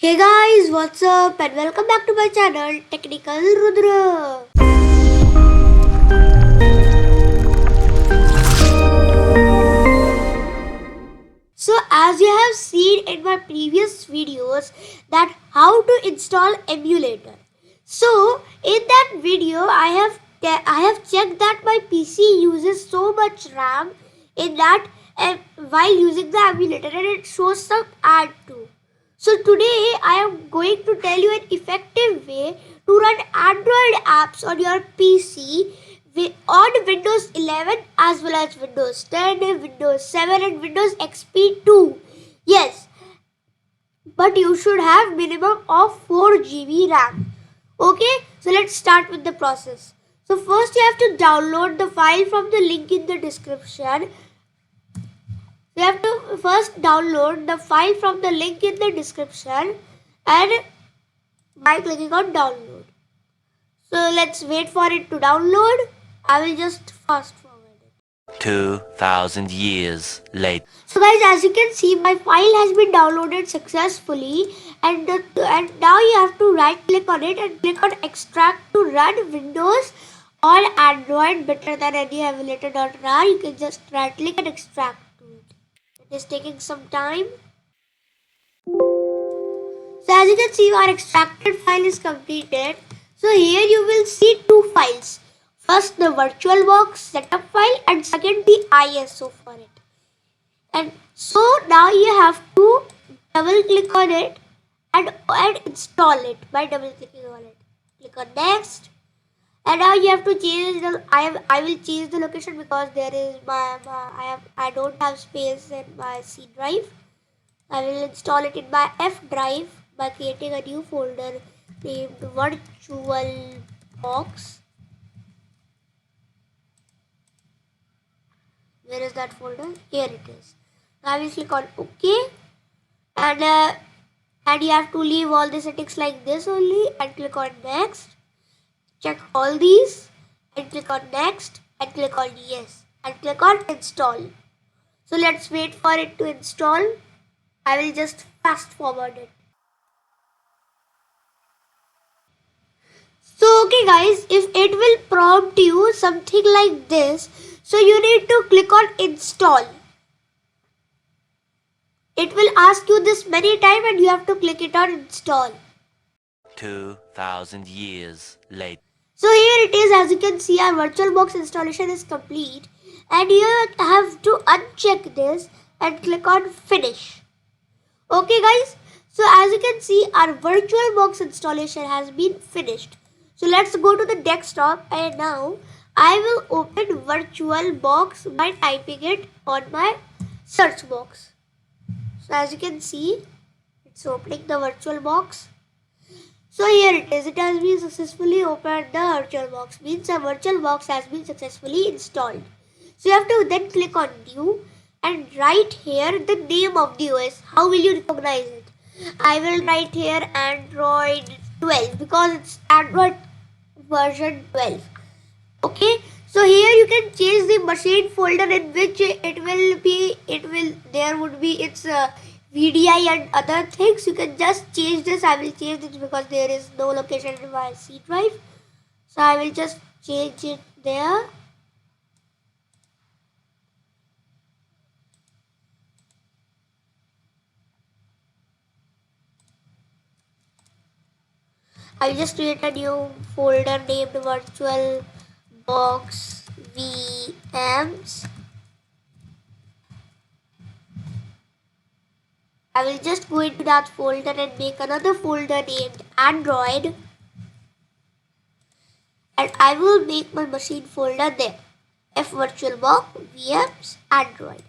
Hey guys, what's up and welcome back to my channel Technical Rudra. So as you have seen in my previous videos that how to install emulator. So in that video I have checked that my PC uses so much RAM in that while using the emulator and it shows some ad too. So today I am going to tell you an effective way to run Android apps on your PC on Windows 11 as well as Windows 10, Windows 7 and Windows XP too. Yes, but you should have minimum of 4 GB RAM. Okay, so let's start with the process. So first you have to download the file from the link in the description. You have to first download the file from the link in the description and by clicking on download. So let's wait for it to download. I will just fast forward it. 2000 years later. So guys, as you can see, my file has been downloaded successfully and now you have to right click on it and click on extract to run Windows or Android better than any emulator.rar. You can just right click and extract to it. It is taking some time. So as you can see, our extracted file is completed. So here you will see two files. First the VirtualBox setup file and second the ISO for it. And so now you have to double click on it and install it by double clicking on it. Click on next. And now you have to change the I will change the location because there is I don't have space in my C drive. I will install it in my F drive by creating a new folder named VirtualBox. Where is that folder? Here it is. Now we click on OK, and you have to leave all the settings like this only and click on next. Check all these and click on next and click on yes and click on install. So let's wait for it to install. I will just fast forward it. So okay guys, if it will prompt you something like this, so you need to click on install. It will ask you this many times and you have to click it on install. 2000 years later. So here it is, as you can see our VirtualBox installation is complete and you have to uncheck this and click on finish. Okay guys, so as you can see our VirtualBox installation has been finished. So let's go to the desktop and now I will open VirtualBox by typing it on my search box. So as you can see, it's opening the VirtualBox. So here it is, it has been successfully opened the VirtualBox, means the VirtualBox has been successfully installed. So you have to then click on new and write here the name of the OS. How will you recognize it? I will write here Android 12 because it's Android version 12. Okay, so here you can change the machine folder in which there would be its VDI and other things. You can just change this. I will change this because there is no location in my C drive. So I will just change it there. I will just create a new folder named VirtualBox VMs. I will just go into that folder and make another folder named Android. And I will make my machine folder there. VirtualBox VMs Android.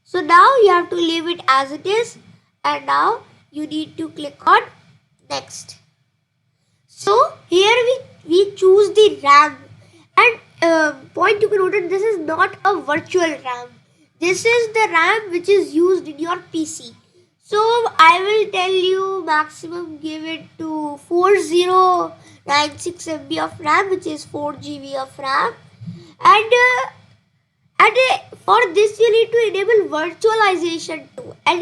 So now you have to leave it as it is. And now you need to click on next. So here we choose the RAM. And point you can note, this is not a virtual RAM. This is the RAM which is used in your PC. So I will tell you maximum give it to 4096 MB of RAM, which is 4 GB of RAM. And for this you need to enable virtualization too. And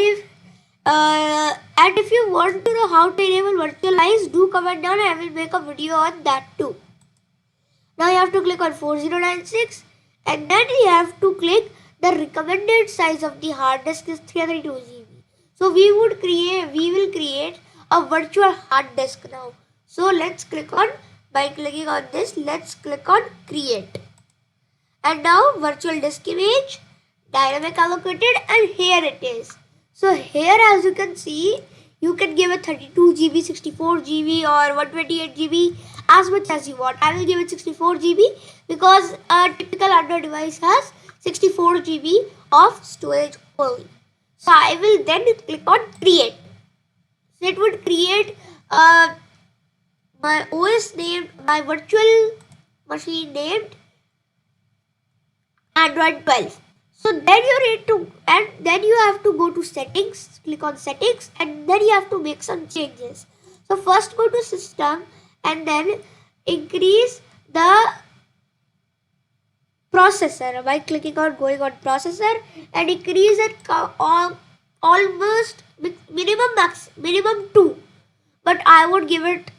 And if you want to know how to enable virtualize, do comment down and I will make a video on that too. Now you have to click on 4096 and then you have to click the recommended size of the hard disk is 332 GB. So we will create a virtual hard disk now. So let's click on, by clicking on this, let's click on create. And now virtual disk image, dynamic allocated, and here it is. So here as you can see, you can give it 32 GB, 64 GB or 128 GB as much as you want. I will give it 64 GB because a typical Android device has 64 GB of storage only. So I will then click on create. So it would create my OS named, my virtual machine named Android 12. So then you need to, and then you have to go to settings, click on settings, and then you have to make some changes. So first go to system and then increase the processor by clicking on going on processor and increase it almost minimum 2. But I will give it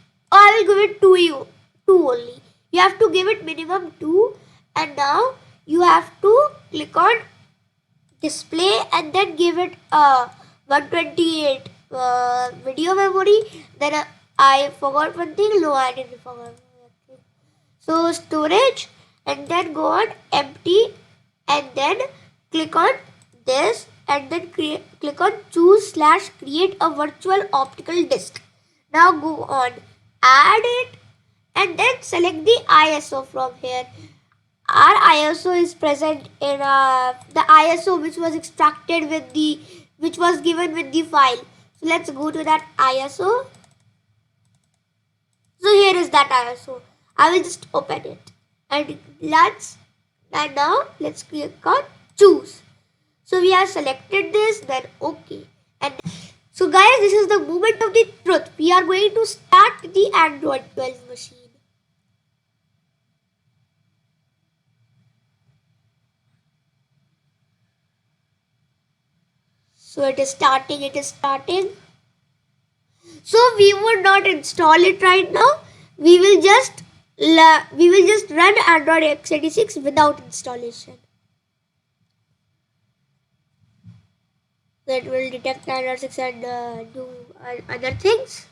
2 only. You have to give it minimum 2 and now you have to click on display and then give it a 128 video memory. Then I forgot one thing. No, I didn't forget one thing. So storage and then go on empty and then click on this and then click on choose/create a virtual optical disk. Now go on add it and then select the ISO from here. Our ISO is present in the ISO which was extracted with the, which was given with the file. So let's go to that ISO. So here is that ISO. I will just open it and now let's click on choose. So we have selected this, then okay. And so guys, this is the moment of the truth. We are going to start the Android 12 machine. So it is starting. So we would not install it right now. We will just run Android x86 without installation. That will detect Android 6 and do other things.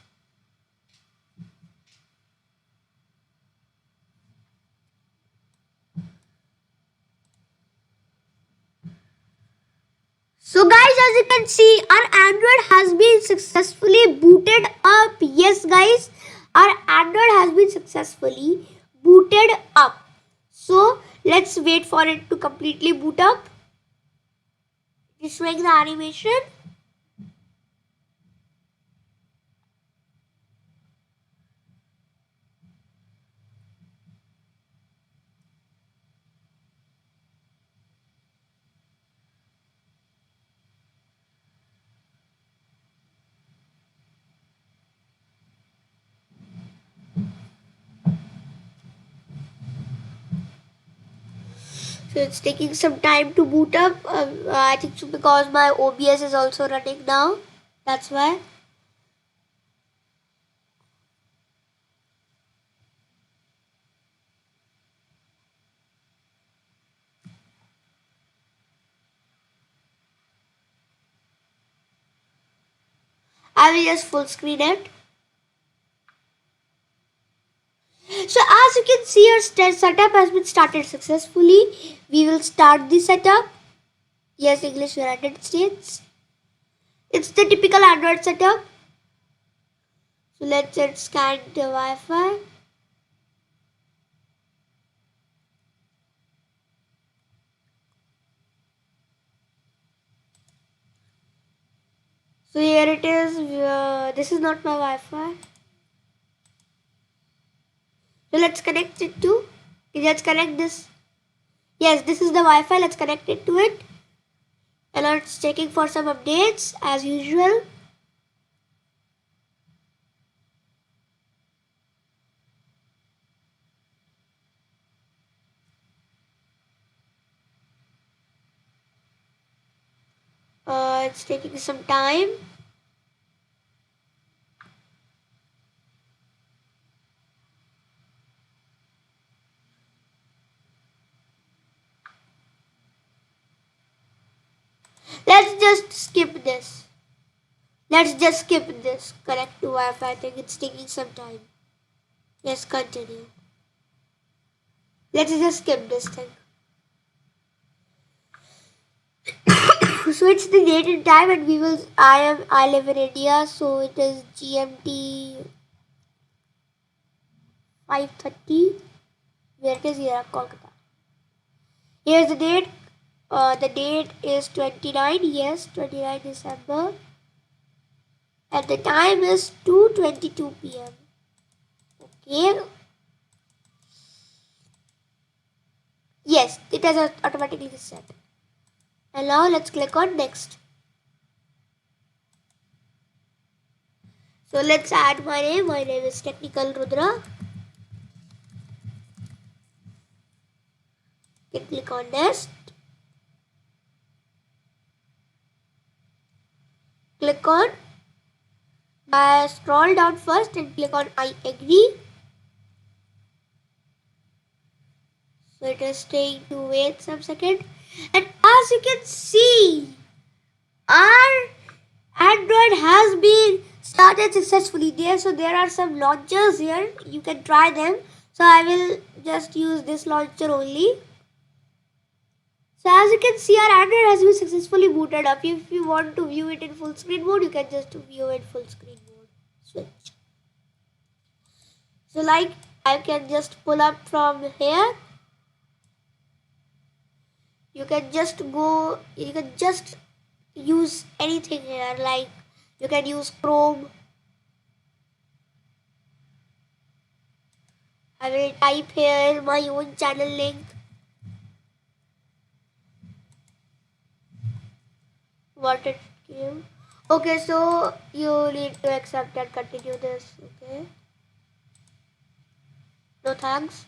So guys, as you can see, our Android has been successfully booted up. Yes guys, our Android has been successfully booted up. So let's wait for it to completely boot up. Just showing the animation. So it's taking some time to boot up. I think so because my OBS is also running now. That's why. I will just full screen it. So as you can see, our setup has been started successfully. We will start the setup. Yes, English United States. It's the typical Android setup. So let's scan the Wi-Fi. So here it is. This is not my Wi-Fi. So let's connect it to. Let's connect this. Yes, this is the Wi-Fi. Let's connect it to it. And it's checking for some updates as usual. It's taking some time. Let's just skip this. Let's just skip this connect to Wi-Fi thing. It's taking some time. Yes, continue. Let's just skip this thing. So it's the date and time, and we will. I live in India, so it is GMT 5:30. Where it is here, Kolkata. Here's the date. The date is 29. Yes, 29 December. And the time is 2:22 p.m. Okay. Yes, it has automatically set. And now let's click on next. So let's add my name. My name is Technical Rudra. You can click on next. Click on. Scroll down first and click on I agree. So it is saying to wait some second. And as you can see, our Android has been started successfully there. So there are some launchers here. You can try them. So I will just use this launcher only. So as you can see, our Android has been successfully booted up. If you want to view it in full screen mode, you can just view it full screen mode. Switch. So like I can just pull up from here. You can just use anything here, like you can use Chrome. I will type here my own channel link. What it came. Okay, so you need to accept and continue this. Okay. No thanks.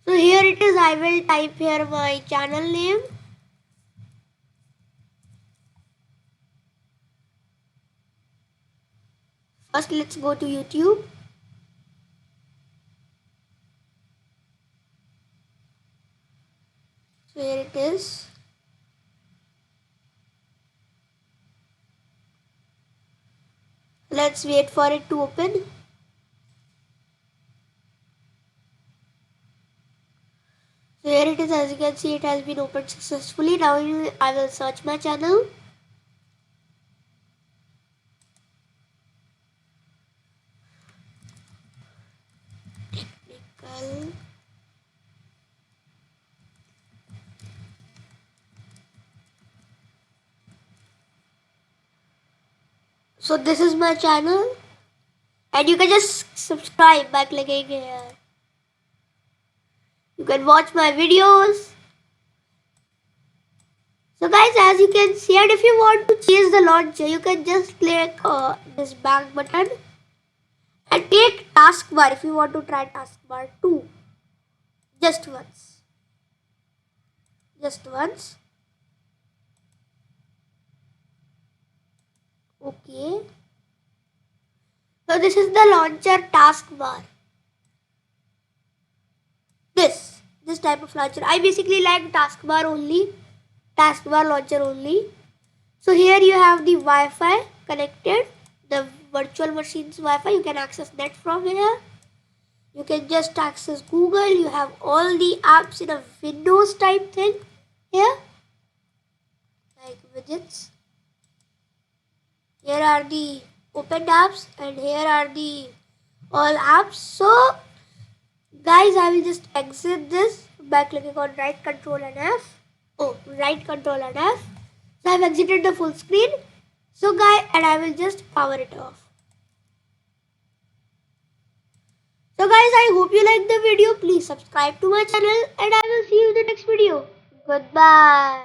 So here it is. I will type here my channel name. First, let's go to YouTube. So here it is. Let's wait for it to open. So here it is. As you can see, it has been opened successfully. Now I will search my channel. Technical. So this is my channel, and you can just subscribe by clicking here. You can watch my videos. So guys, as you can see, and if you want to change the launcher, you can just click this back button and take taskbar if you want to try taskbar too. Just once. Just once. Okay. So this is the launcher taskbar. This type of launcher. I basically like taskbar only. Taskbar launcher only. So here you have the Wi-Fi connected. The virtual machine's Wi-Fi. You can access net from here. You can just access Google. You have all the apps in a Windows type thing here. Like widgets. Here are the open apps and here are the all apps. So guys, I will just exit this by clicking on right control and F. Right control and F. So I have exited the full screen. So guys, and I will just power it off. So guys, I hope you liked the video. Please subscribe to my channel and I will see you in the next video. Goodbye.